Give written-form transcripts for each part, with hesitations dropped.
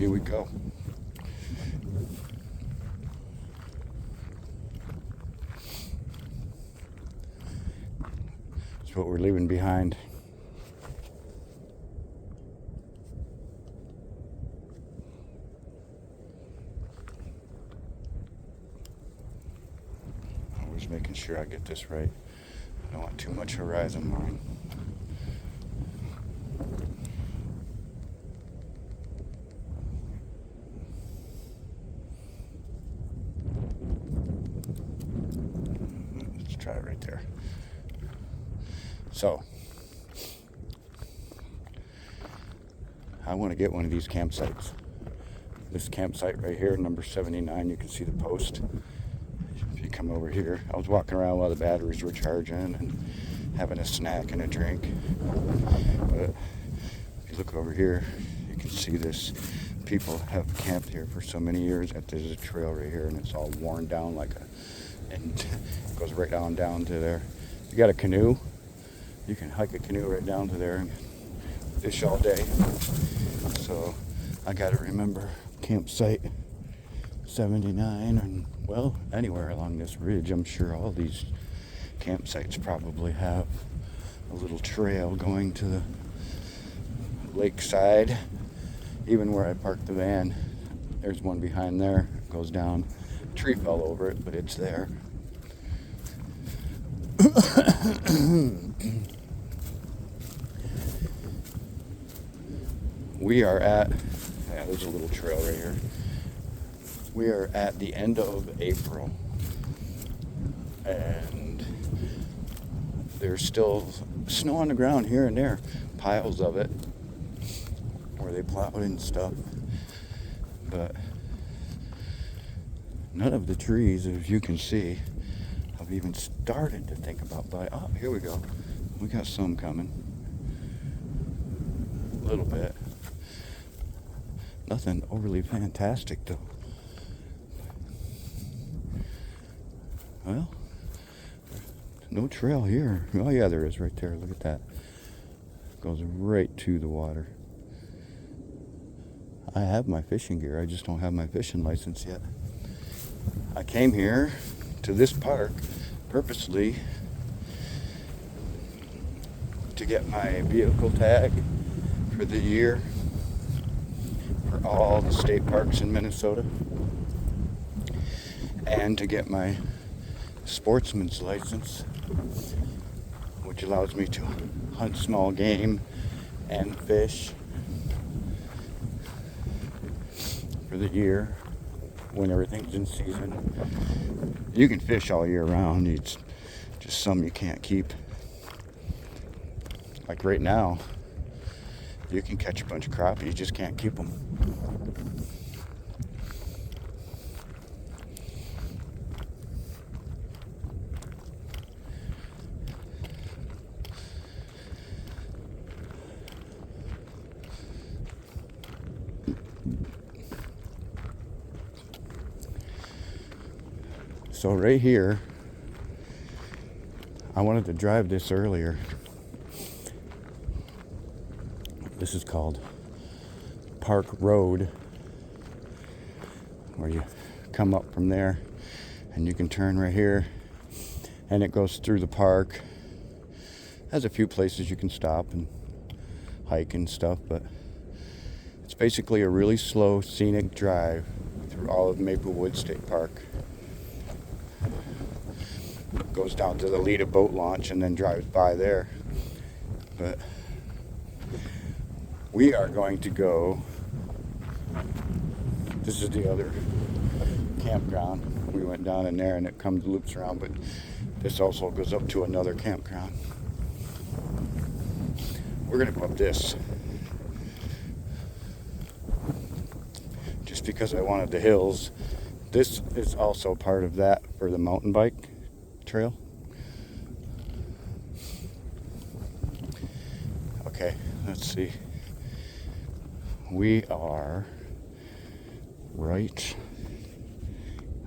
Here we go. That's what we're leaving behind. Always making sure I get this right. I don't want too much horizon line. Let's try it right there. So, I want to get one of these campsites. This campsite right here, number 79, you can see the post. If you come over here, I was walking around while the batteries were charging and having a snack and a drink. But if you look over here, you can see this. People have camped here for so many years that there's a trail right here, and it's all worn down and it goes right down to there. If you got a canoe, you can hike a canoe right down to there and fish all day. So I got to remember campsite 79, and well, anywhere along this ridge. I'm sure all these campsites probably have a little trail going to the lakeside. Even where I parked the van, there's one behind there. It goes down. A tree fell over it, but it's there. We are at, there's a little trail right here. We are at the end of April, and there's still snow on the ground here and there, piles of it, where they plowed and stuff, but none of the trees, as you can see, have even started to think about oh, here we go. We got some coming. A little bit. Nothing overly fantastic though. Well, no trail here. Oh yeah, there is right there. Look at that. Goes right to the water. I have my fishing gear. I just don't have my fishing license yet. I came here to this park purposely to get my vehicle tag for the year for all the state parks in Minnesota, and to get my sportsman's license, which allows me to hunt small game and fish for the year when everything's in season. You can fish all year round. It's just some you can't keep. Like right now, you can catch a bunch of crappie, you just can't keep them. So right here, I wanted to drive this earlier. This is called Park Road, where you come up from there and you can turn right here, and it goes through the park. Has a few places you can stop and hike and stuff, but it's basically a really slow scenic drive through all of Maplewood State Park. Goes down to the Lita boat launch and then drives by there. But we are going to go, this is the other campground. We went down in there and it comes loops around, but this also goes up to another campground. We're gonna go up this just because I wanted the hills. This is also part of that for the mountain bike trail. Okay, let's see. We are right.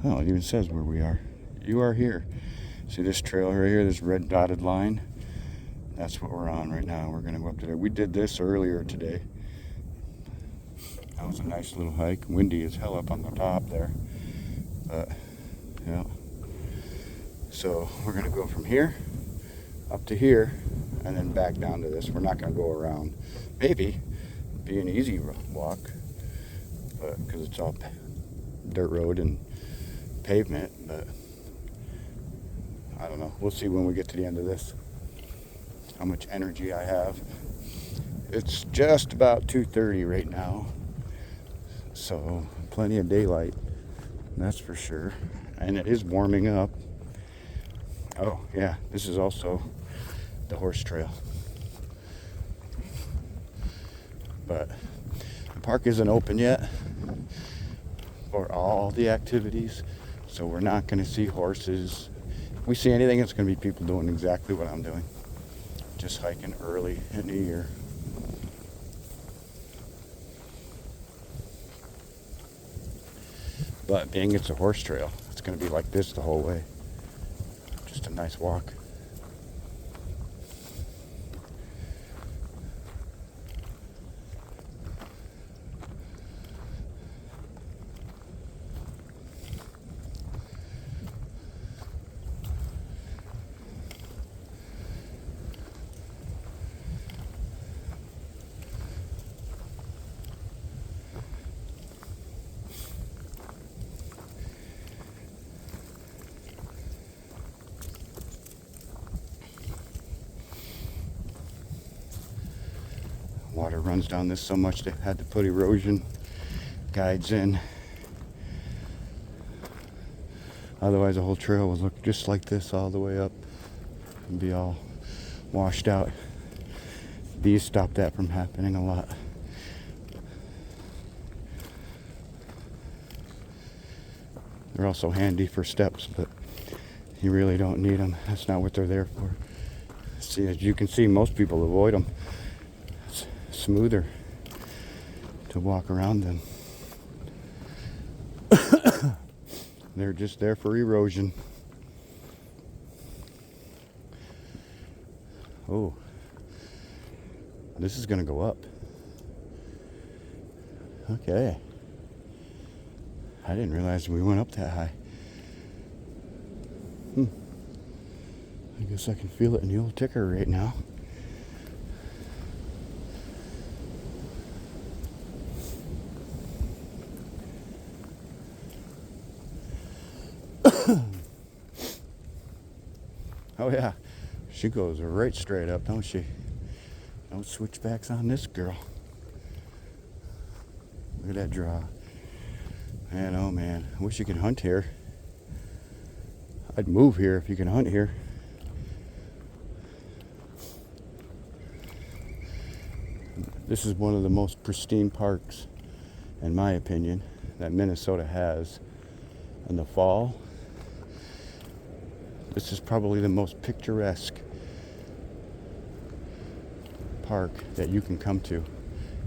Oh, it even says where we are. You are here. See this trail right here, this red dotted line? That's what we're on right now. We're gonna go up to there. We did this earlier today. That was a nice little hike. Windy as hell up on the top there. But, yeah. So we're going to go from here up to here and then back down to this. We're not going to go around. Maybe be an easy walk, but because it's all dirt road and pavement, but I don't know. We'll see when we get to the end of this how much energy I have. It's just about 2:30 right now, so plenty of daylight, that's for sure. And it is warming up. Oh yeah, this is also the horse trail, but the park isn't open yet for all the activities, so we're not going to see horses. If we see anything, it's going to be people doing exactly what I'm doing, just hiking early in the year. But being it's a horse trail, it's going to be like this the whole way. Just a nice walk. Water runs down this so much they had to put erosion guides in. Otherwise the whole trail would look just like this all the way up and be all washed out. These stop that from happening a lot. They're also handy for steps, but you really don't need them. That's not what they're there for. See, as you can see, most people avoid them. Smoother to walk around them. They're just there for erosion. Oh, this is going to go up. Okay. I didn't realize we went up that high. I guess I can feel it in the old ticker right now. Oh yeah, she goes right straight up, don't she? No switchbacks on this girl. Look at that draw. Man, oh man, I wish you could hunt here. I'd move here if you can hunt here. This is one of the most pristine parks, in my opinion, that Minnesota has. In the fall, this is probably the most picturesque park that you can come to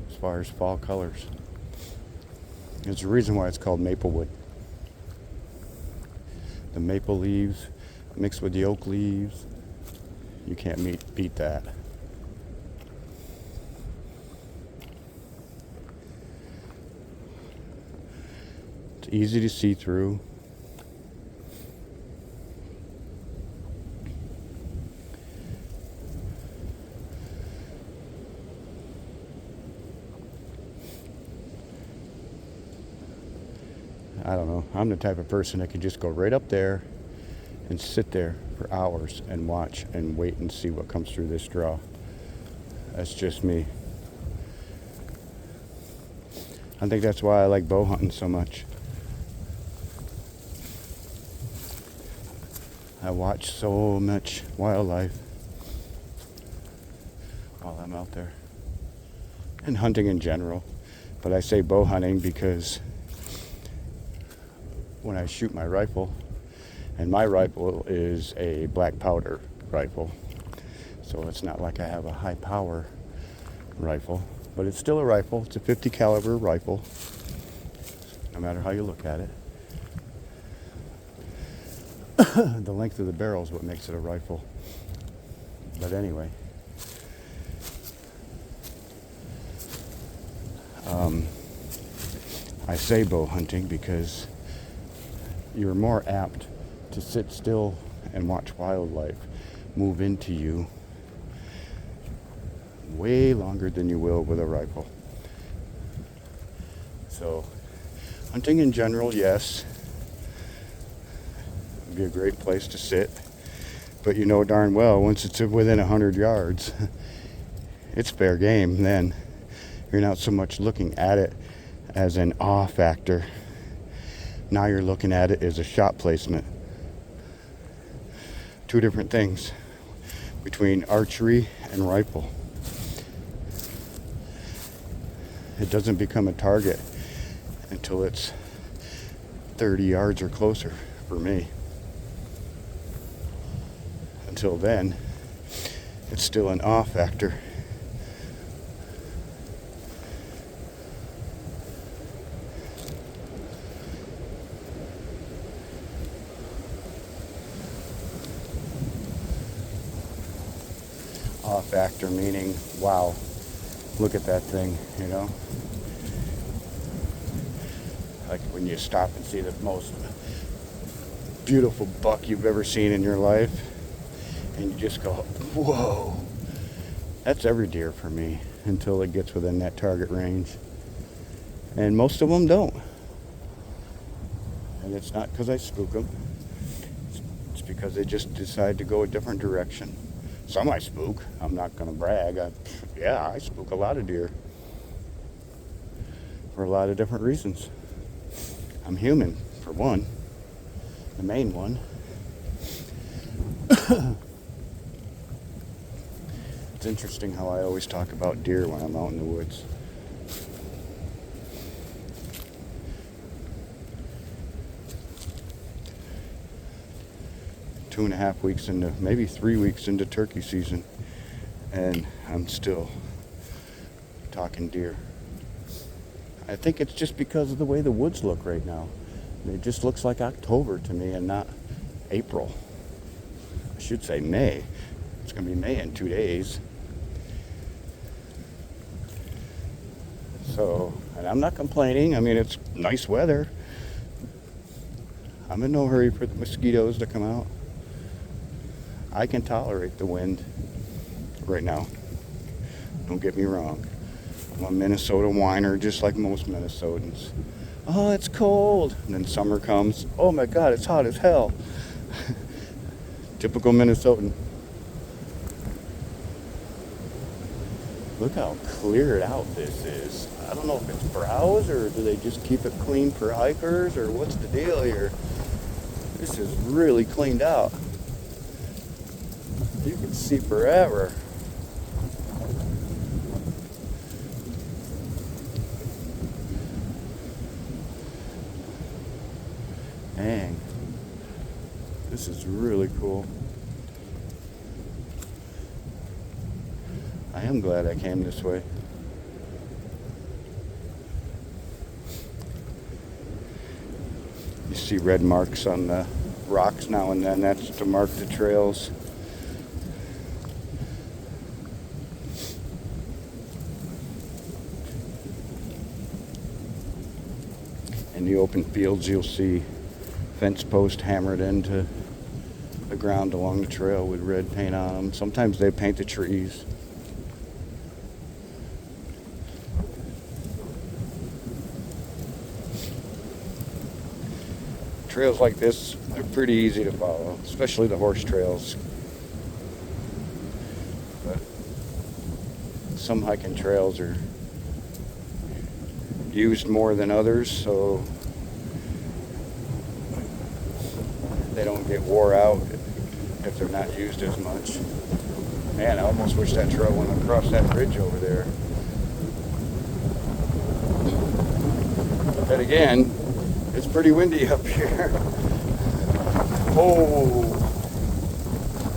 as far as fall colors. There's a reason why it's called Maplewood. The maple leaves mixed with the oak leaves, you can't beat that. It's easy to see through. I don't know. I'm the type of person that could just go right up there and sit there for hours and watch and wait and see what comes through this draw. That's just me. I think that's why I like bow hunting so much. I watch so much wildlife while I'm out there. And hunting in general. But I say bow hunting because when I shoot my rifle, and my rifle is a black powder rifle, so it's not like I have a high power rifle, but it's still a rifle. It's a 50 caliber rifle, no matter how you look at it. The length of the barrel is what makes it a rifle. But anyway, I say bow hunting because you're more apt to sit still and watch wildlife move into you way longer than you will with a rifle. So, hunting in general, yes, would be a great place to sit. But you know darn well, once it's within 100 yards, it's fair game. Then you're not so much looking at it as an awe factor. Now you're looking at it as a shot placement. Two different things between archery and rifle. It doesn't become a target until it's 30 yards or closer for me. Until then, it's still an awe factor. Awe factor meaning, wow, look at that thing, you know? Like when you stop and see the most beautiful buck you've ever seen in your life, and you just go, whoa. That's every deer for me until it gets within that target range. And most of them don't. And it's not because I spook them. It's because they just decide to go a different direction. Some I spook. I'm not going to brag. I spook a lot of deer. For a lot of different reasons. I'm human, for one. The main one. It's interesting how I always talk about deer when I'm out in the woods. Two and a half weeks into, maybe 3 weeks into turkey season, and I'm still talking deer. I think it's just because of the way the woods look right now. It just looks like October to me and not April. I should say May. It's going to be May in 2 days. So, and I'm not complaining. I mean, it's nice weather. I'm in no hurry for the mosquitoes to come out. I can tolerate the wind right now. Don't get me wrong. I'm a Minnesota whiner just like most Minnesotans. Oh, it's cold. And then summer comes. Oh my God, it's hot as hell. Typical Minnesotan. Look how cleared out this is. I don't know if it's browse or do they just keep it clean for hikers or what's the deal here. This is really cleaned out. You can see forever. Dang. This is really cool. I am glad I came this way. You see red marks on the rocks now and then. That's to mark the trails. In the open fields, you'll see fence posts hammered into the ground along the trail with red paint on them. Sometimes they paint the trees. Trails like this are pretty easy to follow, especially the horse trails. But some hiking trails are used more than others, so they don't get wore out if they're not used as much. Man, I almost wish that trail went across that bridge over there. But then again, it's pretty windy up here. Oh,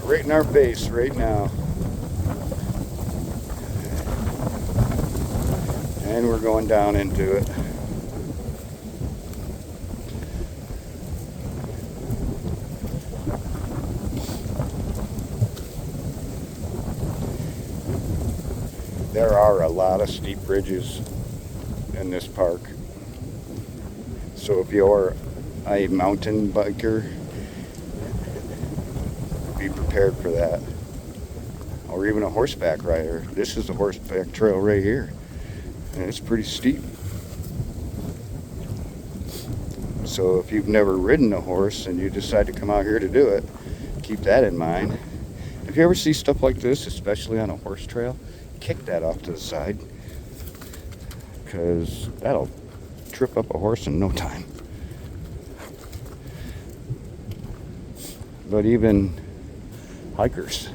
right in our face right now. And we're going down into it. There are a lot of steep ridges in this park. So if you're a mountain biker, be prepared for that. Or even a horseback rider. This is the horseback trail right here. And it's pretty steep. So if you've never ridden a horse and you decide to come out here to do it, keep that in mind. If you ever see stuff like this, especially on a horse trail, kick that off to the side, because that'll trip up a horse in no time. But even hikers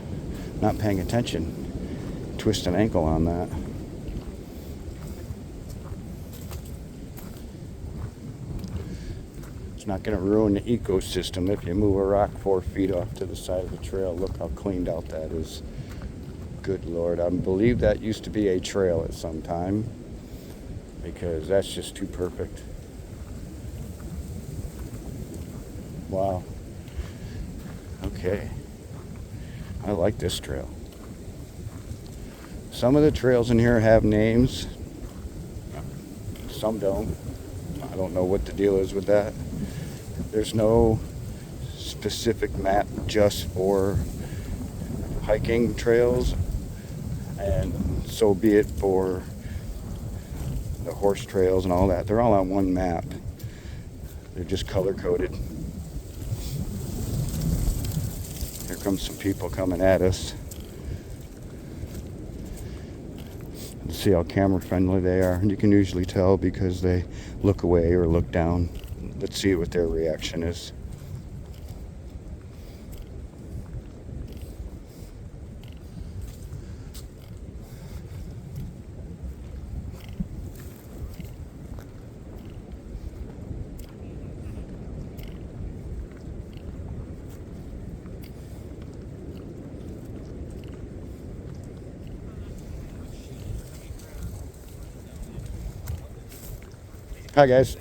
not paying attention, twist an ankle on that. It's not going to ruin the ecosystem if you move a rock 4 feet off to the side of the trail. Look how cleaned out that is. Good Lord, I believe that used to be a trail at some time, because that's just too perfect. Wow. Okay. I like this trail. Some of the trails in here have names. Some don't. I don't know what the deal is with that. There's no specific map just for hiking trails, and so be it for the horse trails and all that. They're all on one map. They're just color coded. Here comes some people coming at us. Let's see how camera friendly they are. And you can usually tell because they look away or look down. Let's see what their reaction is. Hi guys.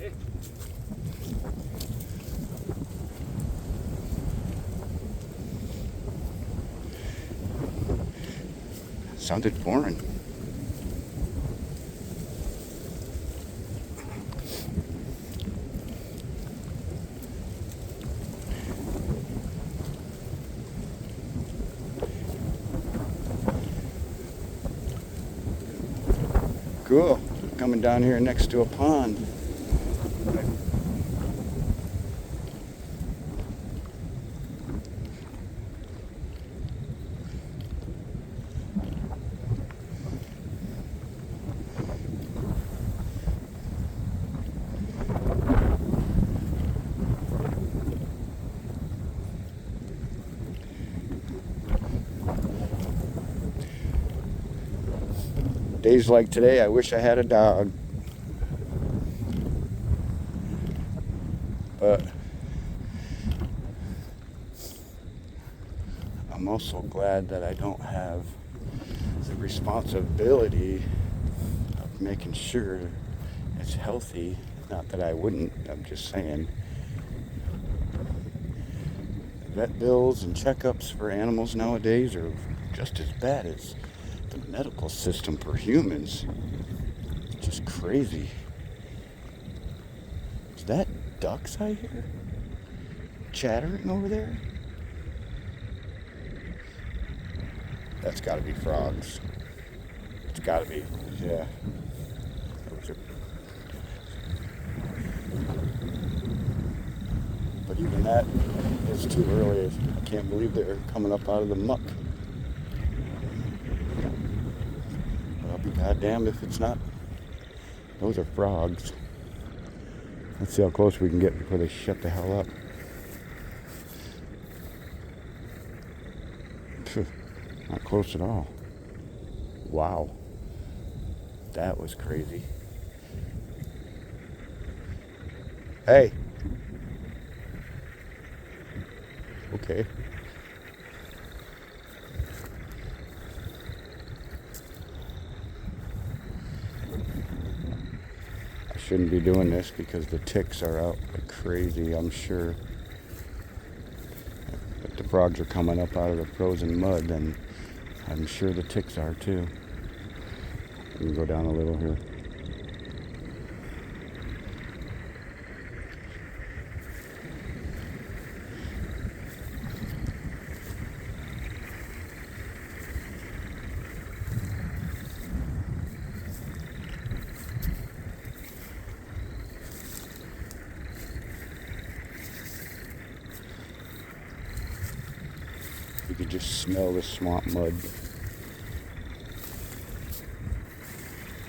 Sounded foreign. Cool. Coming down here next to a pond. Days like today, I wish I had a dog. But I'm also glad that I don't have the responsibility of making sure it's healthy. Not that I wouldn't, I'm just saying. Vet bills and checkups for animals nowadays are just as bad as the medical system for humans. It's just crazy. Is that ducks I hear chattering over there? That's got to be frogs. It's got to be, yeah. But even that is too early. I can't believe they're coming up out of the muck. But I'll be goddamned if it's not. Those are frogs. Let's see how close we can get before they shut the hell up. Phew, not close at all. Wow. That was crazy. Hey. Okay. I shouldn't be doing this because the ticks are out like crazy, I'm sure. If the frogs are coming up out of the frozen mud, then I'm sure the ticks are too. We can go down a little here. just smell the swamp mud.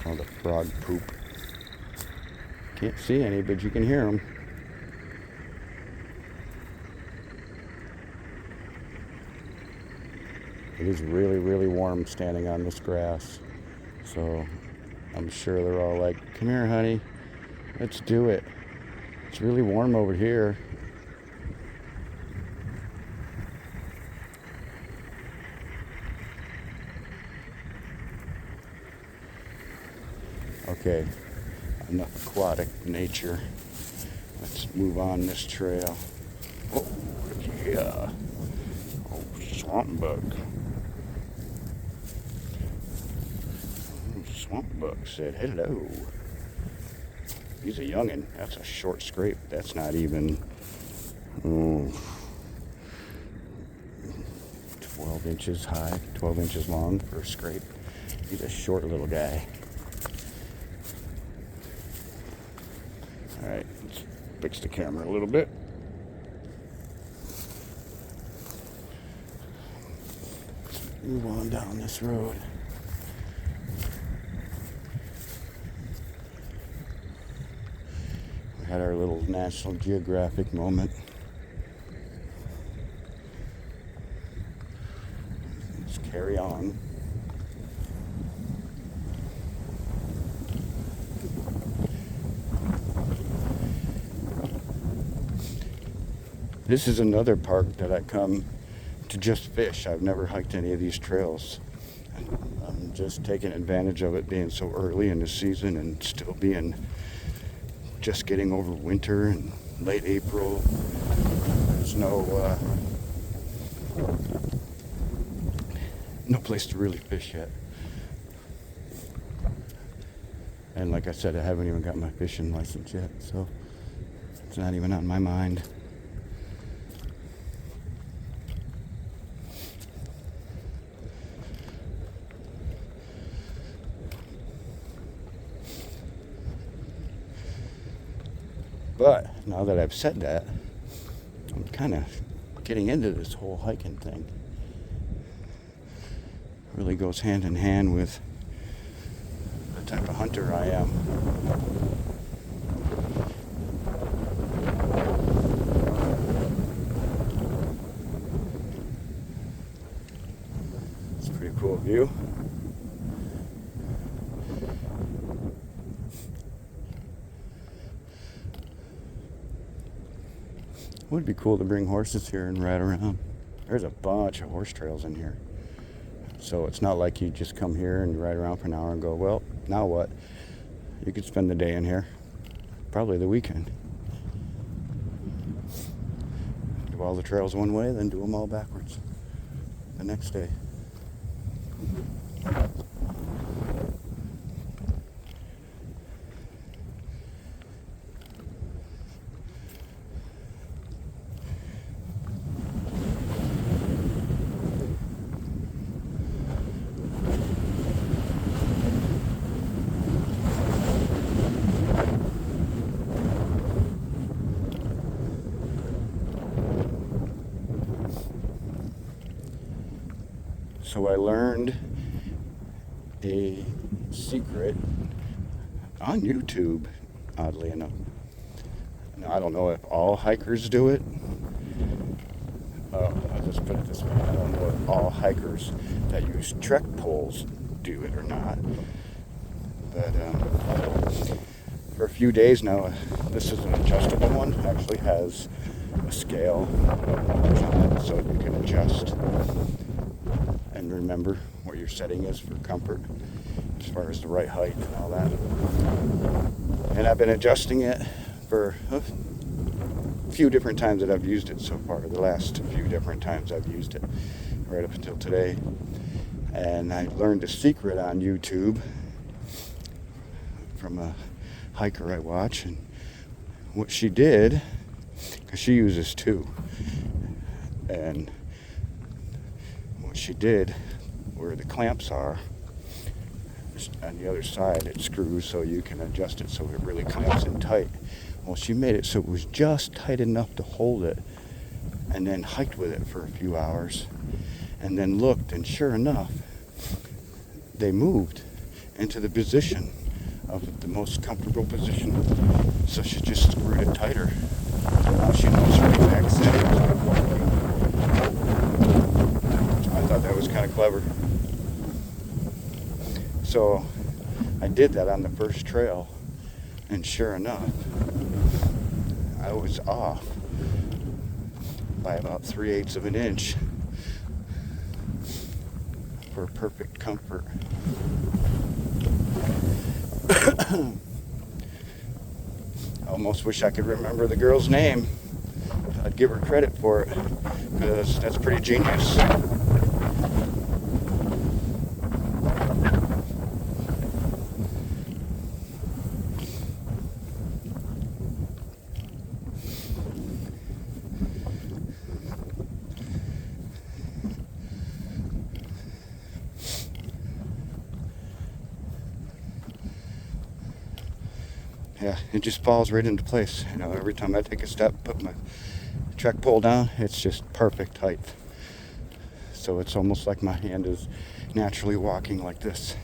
All the frog poop. Can't see any, but you can hear them. It is really, really warm standing on this grass. So I'm sure they're all like, come here, honey. Let's do it. It's really warm over here. Okay, enough aquatic nature. Let's move on this trail. Oh, yeah. Oh, swamp bug. Swamp bug said hello. He's a youngin'. That's a short scrape. That's not even 12 inches high, 12 inches long for a scrape. He's a short little guy. All right, let's fix the camera a little bit. Let's move on down this road. Had our little National Geographic moment. Let's carry on. This is another park that I come to just fish. I've never hiked any of these trails. I'm just taking advantage of it being so early in the season and still being just getting over winter and late April. There's no place to really fish yet. And like I said, I haven't even got my fishing license yet, so it's not even on my mind. But now that I've said that, I'm kind of getting into this whole hiking thing. Really goes hand in hand with the type of hunter I am. It's a pretty cool view. It would be cool to bring horses here and ride around. There's a bunch of horse trails in here. So it's not like you just come here and ride around for an hour and go, well, now what? You could spend the day in here. Probably the weekend. Do all the trails one way, then do them all backwards the next day. So I learned a secret on YouTube, oddly enough. Now, I don't know if all hikers do it. I'll just put it this way. I don't know if all hikers that use trek poles do it or not. But for a few days now, this is an adjustable one. It actually has a scale on it so you can adjust and remember what your setting is for comfort as far as the right height and all that. And I've been adjusting it for a few different times that I've used it so far, the last few different times I've used it right up until today. And I learned a secret on YouTube from a hiker I watch, and what she did, because she uses two, and what she did, where the clamps are, on the other side it screws so you can adjust it so it really clamps in tight. Well, she made it so it was just tight enough to hold it, and then hiked with it for a few hours. and then looked, and sure enough, they moved into the position of the most comfortable position. So she just screwed it tighter. Now she knows her exact settings. I thought that was kind of clever. So I did that on the first trail, and sure enough, I was off by about 3/8 of an inch for perfect comfort. I almost wish I could remember the girl's name. I'd give her credit for it, because that's pretty genius. Yeah, it just falls right into place. You know, every time I take a step, put my trek pole down, it's just perfect height. So it's almost like my hand is naturally walking like this.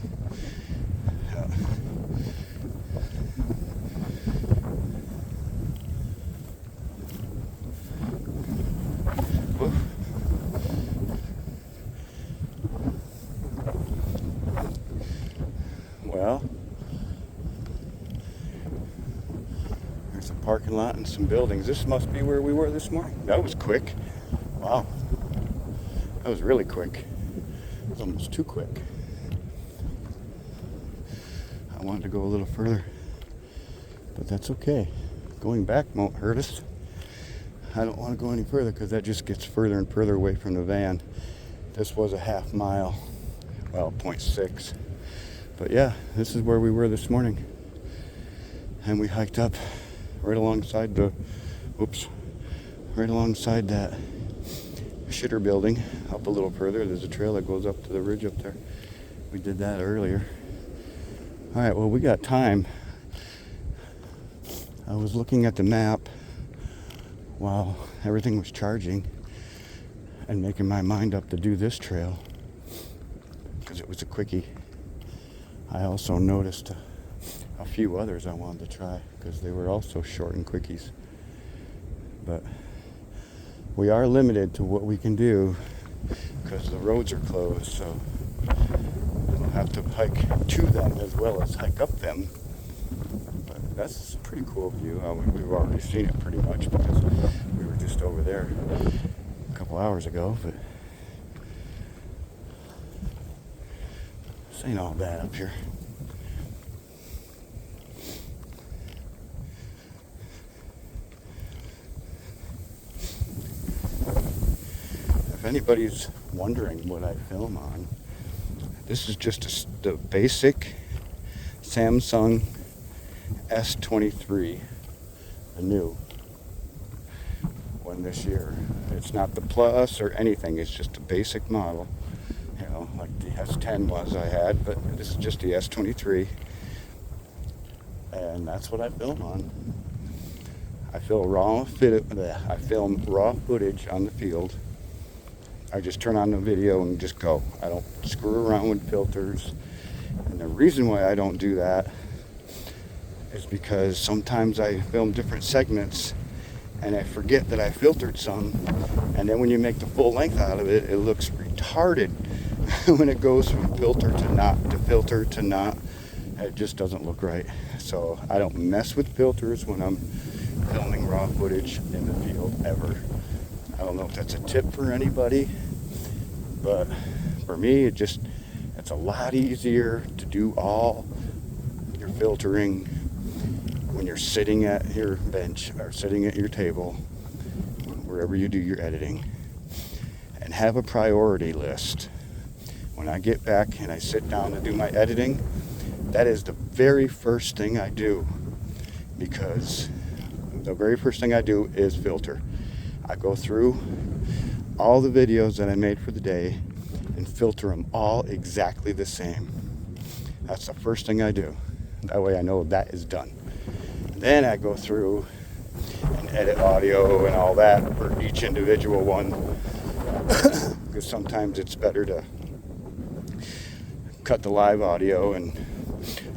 Well, there's a parking lot and some buildings. This must be where we were this morning. That was quick. Wow. That was really quick. It was almost too quick. I wanted to go a little further, but that's okay. Going back won't hurt us. I don't want to go any further because that just gets further and further away from the van. This was a half mile, well, 0.6. But yeah, this is where we were this morning. And we hiked up right alongside that shitter building. Up a little further, there's a trail that goes up to the ridge up there. We did that earlier. All right, well, we got time. I was looking at the map while everything was charging and making my mind up to do this trail because it was a quickie. I also noticed a few others I wanted to try because they were also short and quickies. But we are limited to what we can do because the roads are closed, so we'll have to hike to them as well as hike up them. But that's a pretty cool view. We've already seen it pretty much because we were just over there a couple hours ago, but this ain't all bad up here. If anybody's wondering what I film on, this is just the basic Samsung S23, the new one this year. It's not the Plus or anything, it's just a basic model, you know, like the S10 was I had, but this is just the S23, and that's what I film on. I film raw footage on the field. I just turn on the video and just go. I don't screw around with filters. And the reason why I don't do that is because sometimes I film different segments and I forget that I filtered some. And then when you make the full length out of it, it looks retarded when it goes from filter to not. It just doesn't look right. So I don't mess with filters when I'm filming raw footage in the field ever. I don't know if that's a tip for anybody, but for me, it's a lot easier to do all your filtering when you're sitting at your bench or sitting at your table, wherever you do your editing, and have a priority list. When I get back and I sit down to do my editing, that is the very first thing I do, because the very first thing I do is filter. I go through all the videos that I made for the day and filter them all exactly the same. That's the first thing I do. That way I know that is done. Then I go through and edit audio and all that for each individual one. because sometimes it's better to cut the live audio and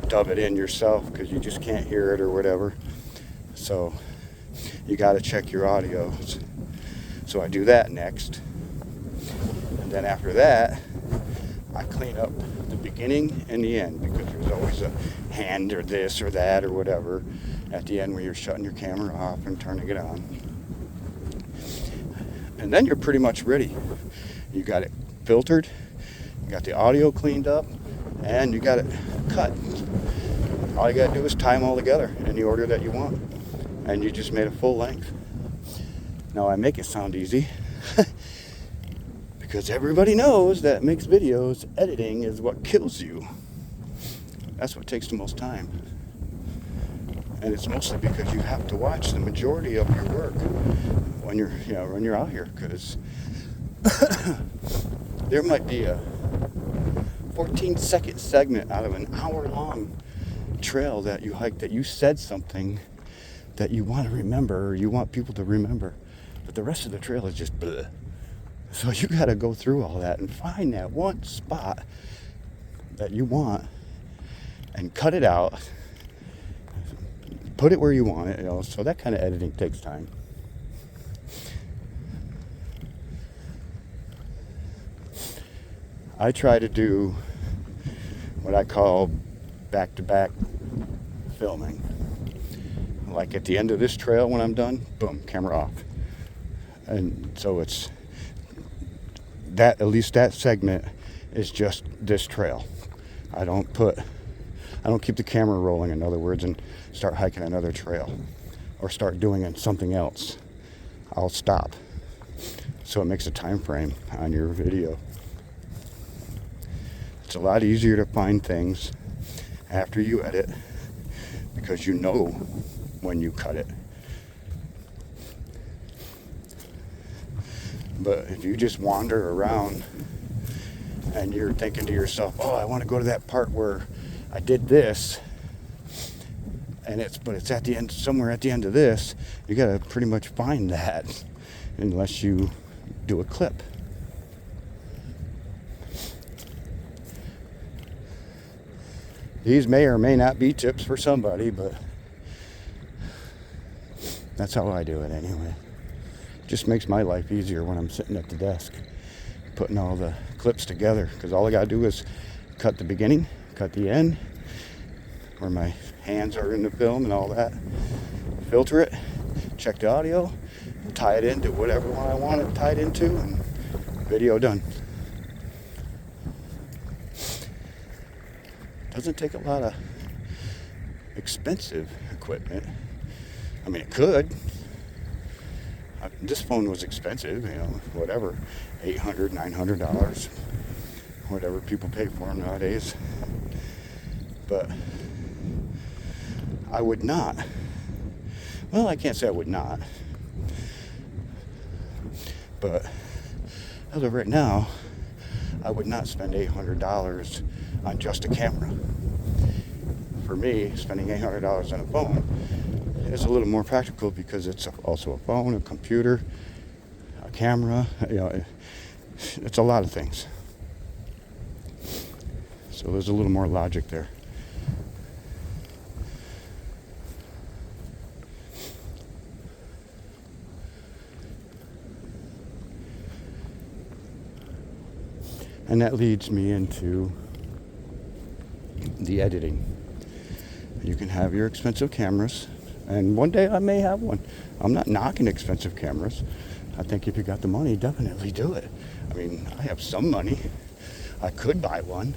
dub it in yourself because you just can't hear it or whatever. So you got to check your audio. So I do that next. And then after that, I clean up the beginning and the end, because there's always a hand or this or that or whatever at the end where you're shutting your camera off and turning it on. And then you're pretty much ready. You got it filtered, you got the audio cleaned up, and you got it cut. All you got to do is tie them all together in the order that you want, and you just made a full length. Now I make it sound easy because everybody knows that mixed videos, editing is what kills you. That's what takes the most time. And it's mostly because you have to watch the majority of your work when you're out here, because there might be a 14-second segment out of an hour-long trail that you hiked that you said something that you want to remember, or you want people to remember, but the rest of the trail is just bleh. So you got to go through all that and find that one spot that you want and cut it out, put it where you want it, so that kind of editing takes time. I try to do what I call back-to-back filming. Like at the end of this trail, when I'm done, boom, camera off. And so it's that, at least that segment is just this trail. I don't keep the camera rolling, in other words, and start hiking another trail or start doing something else. I'll stop. So it makes a time frame on your video. It's a lot easier to find things after you edit because you know when you cut it. But if you just wander around and you're thinking to yourself, oh, I want to go to that part where I did this, but it's at the end, somewhere at the end of this, you got to pretty much find that unless you do a clip. These may or may not be tips for somebody, but that's how I do it anyway. It just makes my life easier when I'm sitting at the desk putting all the clips together, because all I gotta do is cut the beginning, cut the end, where my hands are in the film and all that, filter it, check the audio, tie it into whatever one I want it tied into, and video done. Doesn't take a lot of expensive equipment. I mean, it could. This phone was expensive, whatever, $800, $900, whatever people pay for them nowadays. But I would not. Well, I can't say I would not. But as of right now, I would not spend $800 on just a camera. For me, spending $800 on a phone is a little more practical because it's also a phone, a computer, a camera, it's a lot of things. So there's a little more logic there. And that leads me into the editing. You can have your expensive cameras, and one day I may have one. I'm not knocking expensive cameras. I think if you got the money, definitely do it. I mean, I have some money. I could buy one.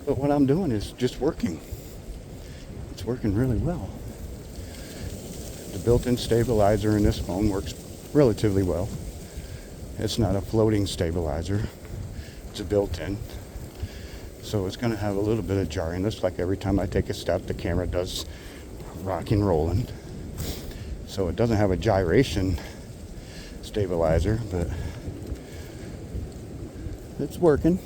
But what I'm doing is just working. It's working really well. The built-in stabilizer in this phone works relatively well. It's not a floating stabilizer. It's a built-in. So it's going to have a little bit of jarriness, like every time I take a step, the camera does rocking, rolling. So it doesn't have a gyration stabilizer, but it's working.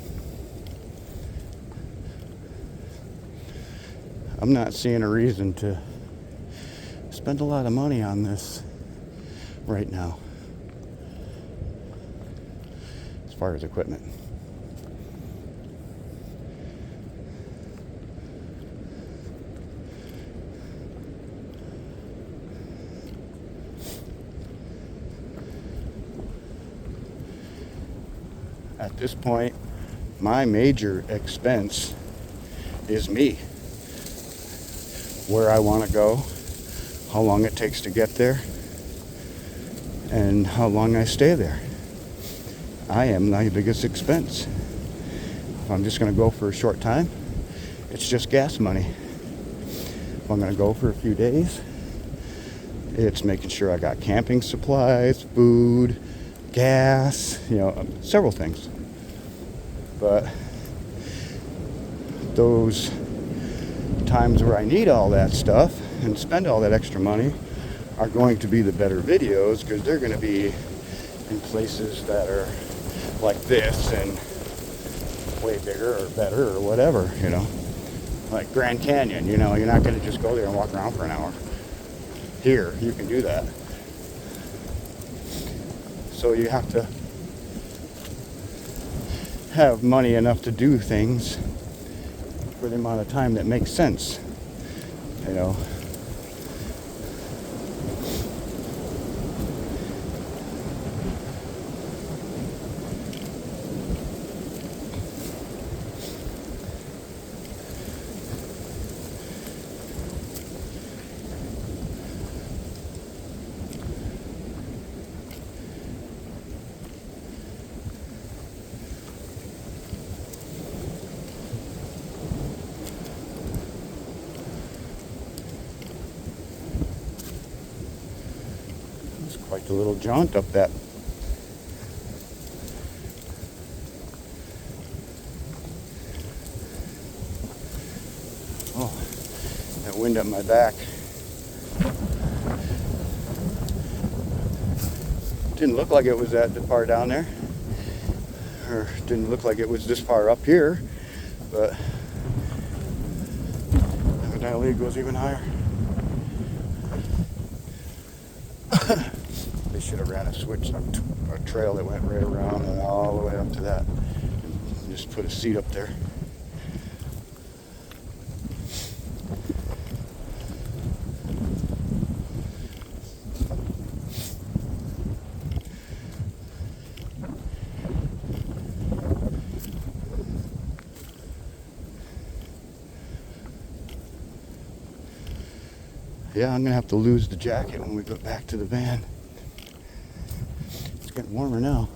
I'm not seeing a reason to spend a lot of money on this right now. far as equipment. At this point, my major expense is me. Where I want to go, how long it takes to get there, and how long I stay there. I am my biggest expense. If I'm just going to go for a short time, it's just gas money. If I'm going to go for a few days, it's making sure I got camping supplies, food, gas, several things. But those times where I need all that stuff and spend all that extra money are going to be the better videos, because they're going to be in places that are like this and way bigger or better or whatever, like Grand Canyon. You're not going to just go there and walk around for an hour. Here you can do that. So you have to have money enough to do things for the amount of time that makes sense, Quite a little jaunt up that. Oh, that wind up my back. Didn't look like it was that far down there, or didn't look like it was this far up here, but evidently it goes even higher. They should have ran a trail that went right around and all the way up to that. And just put a seat up there. Yeah, I'm gonna have to lose the jacket when we go back to the van. It's getting warmer now.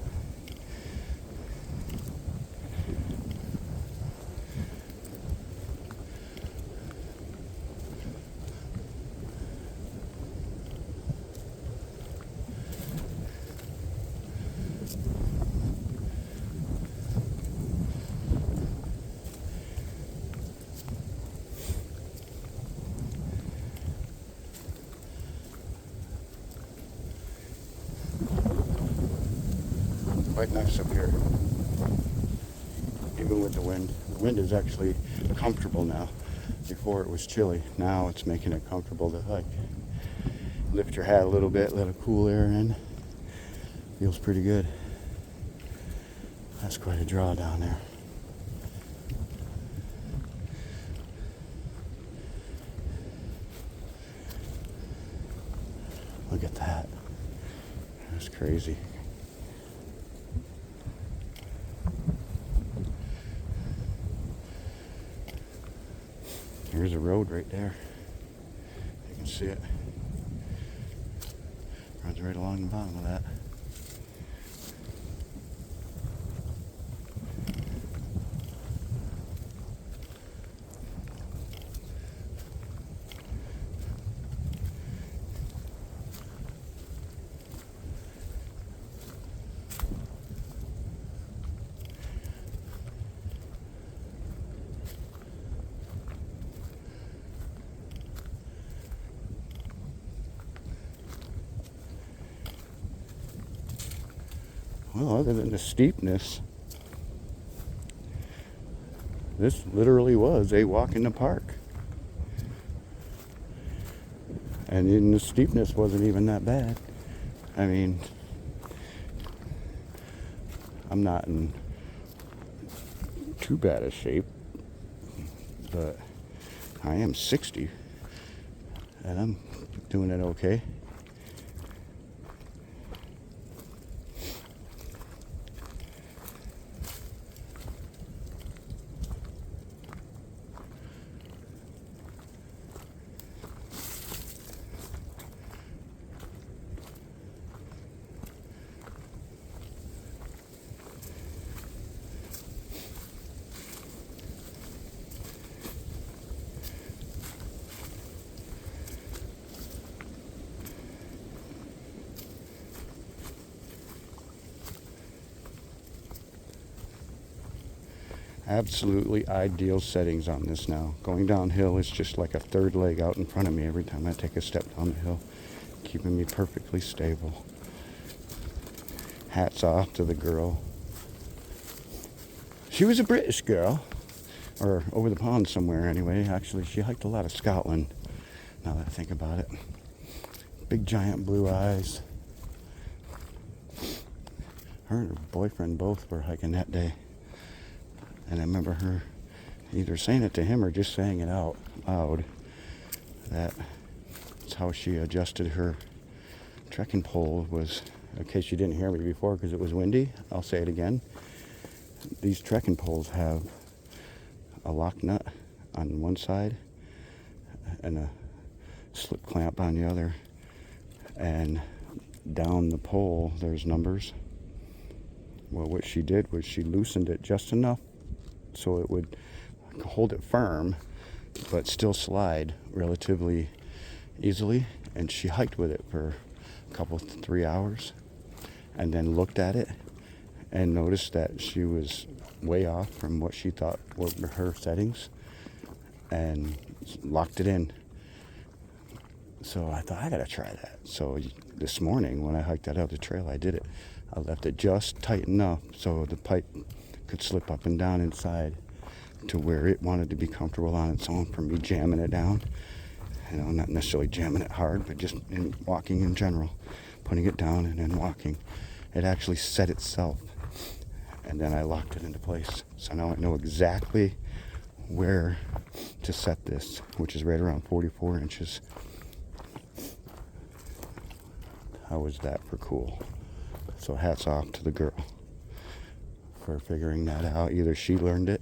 Quite nice up here, even with the wind. The wind is actually comfortable now. Before it was chilly. Now it's making it comfortable to hike. Lift your hat a little bit, let a cool air in. Feels pretty good. That's quite a draw down there. Look at that. That's crazy. Here's a road right there. You can see it. Runs right along the bottom of that. Well, other than the steepness, this literally was a walk in the park. And even the steepness wasn't even that bad. I mean, I'm not in too bad a shape, but I am 60 and I'm doing it okay. Absolutely ideal settings on this now. Going downhill is just like a third leg out in front of me every time I take a step down the hill, keeping me perfectly stable. Hats off to the girl. She was a British girl, or over the pond somewhere anyway. Actually, she hiked a lot of Scotland, now that I think about it. Big giant blue eyes. Her and her boyfriend both were hiking that day. And I remember her either saying it to him or just saying it out loud. That's how she adjusted her trekking pole. Was, in case you didn't hear me before because it was windy, I'll say it again. These trekking poles have a lock nut on one side and a slip clamp on the other. And down the pole, there's numbers. Well, what she did was she loosened it just enough so it would hold it firm, but still slide relatively easily. And she hiked with it for a couple, 3 hours, and then looked at it and noticed that she was way off from what she thought were her settings, and locked it in. So I thought, I gotta try that. So this morning when I hiked that out the trail, I did it. I left it just tight enough so the pipe could slip up and down inside to where it wanted to be comfortable on its own for me jamming it down. You know, not necessarily jamming it hard, but just in walking in general, putting it down and then walking. It actually set itself, and then I locked it into place. So now I know exactly where to set this, which is right around 44 inches. How was that for cool? So hats off to the girl for figuring that out. Either she learned it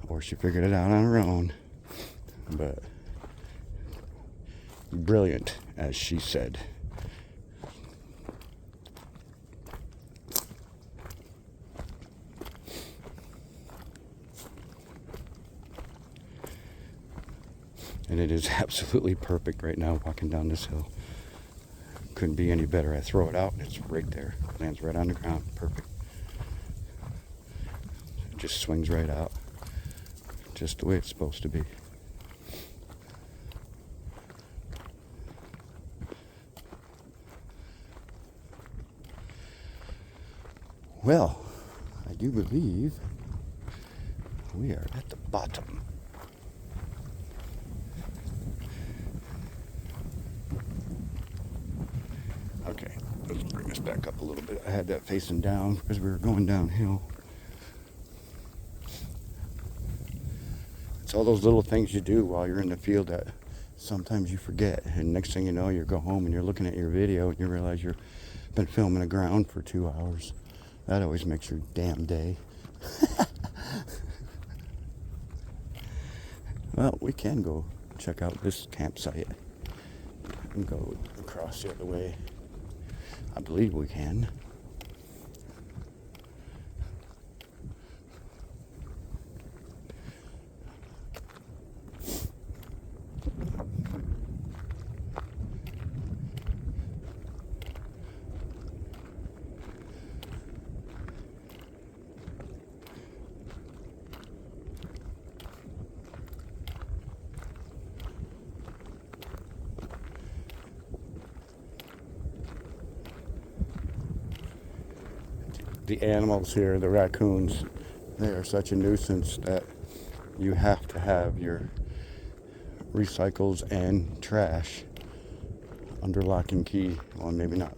or she figured it out on her own. But brilliant, as she said. And it is absolutely perfect right now walking down this hill. Couldn't be any better. I throw it out and it's right there. Lands right on the ground. Perfect. It just swings right out. Just the way it's supposed to be. Well, I do believe we are at the bottom. Okay, let's bring this back up a little bit. I had that facing down because we were going downhill. It's all those little things you do while you're in the field that sometimes you forget. And next thing you know, you go home and you're looking at your video and you realize you've been filming the ground for 2 hours. That always makes your damn day. Well, we can go check out this campsite and go across the other way. I believe we can. The animals here, the raccoons, they are such a nuisance that you have to have your recycles and trash under lock and key. Well, maybe not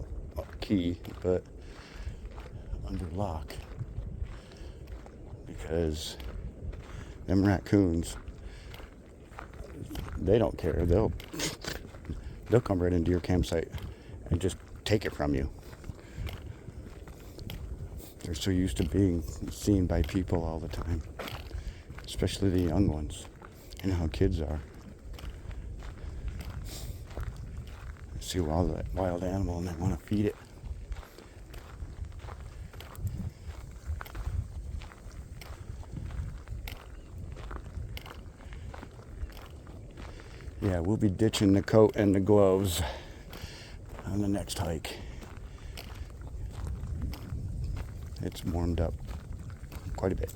key, but under lock. because them raccoons, they don't care. They'll come right into your campsite and just take it from you. They're so used to being seen by people all the time, especially the young ones. You know how kids are. They see a wild animal and they want to feed it. Yeah, we'll be ditching the coat and the gloves on the next hike. It's warmed up quite a bit.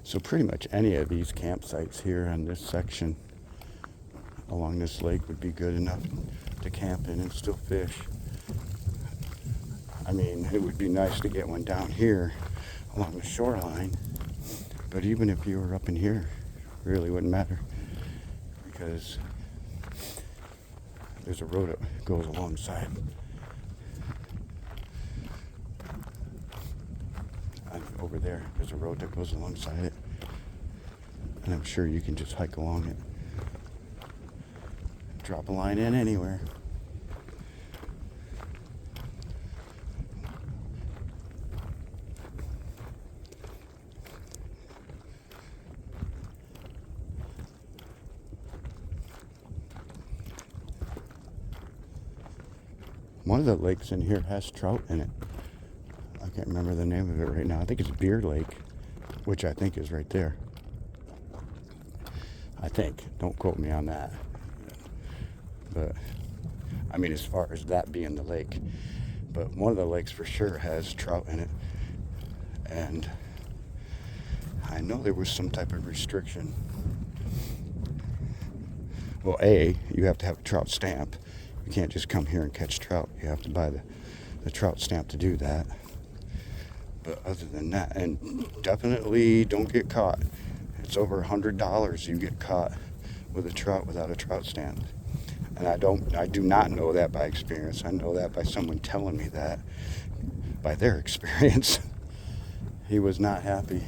So pretty much any of these campsites here on this section along this lake would be good enough to camp in and still fish. I mean, it would be nice to get one down here along the shoreline, but even if you were up in here, it really wouldn't matter, because there's a road that goes alongside. Over there, there's a road that goes alongside it, and I'm sure you can just hike along it. Drop a line in anywhere. One of the lakes in here has trout in it. I can't remember the name of it right now. I think it's Beer Lake, which I think is right there. I think. Don't quote me on that. But, I mean, as far as that being the lake. But one of the lakes for sure has trout in it. And I know there was some type of restriction. Well, A, you have to have a trout stamp. You can't just come here and catch trout. You have to buy the trout stamp to do that. But other than that, and definitely don't get caught. It's over $100 you get caught with a trout without a trout stamp. And I do not know that by experience. I know that by someone telling me that by their experience. He was not happy.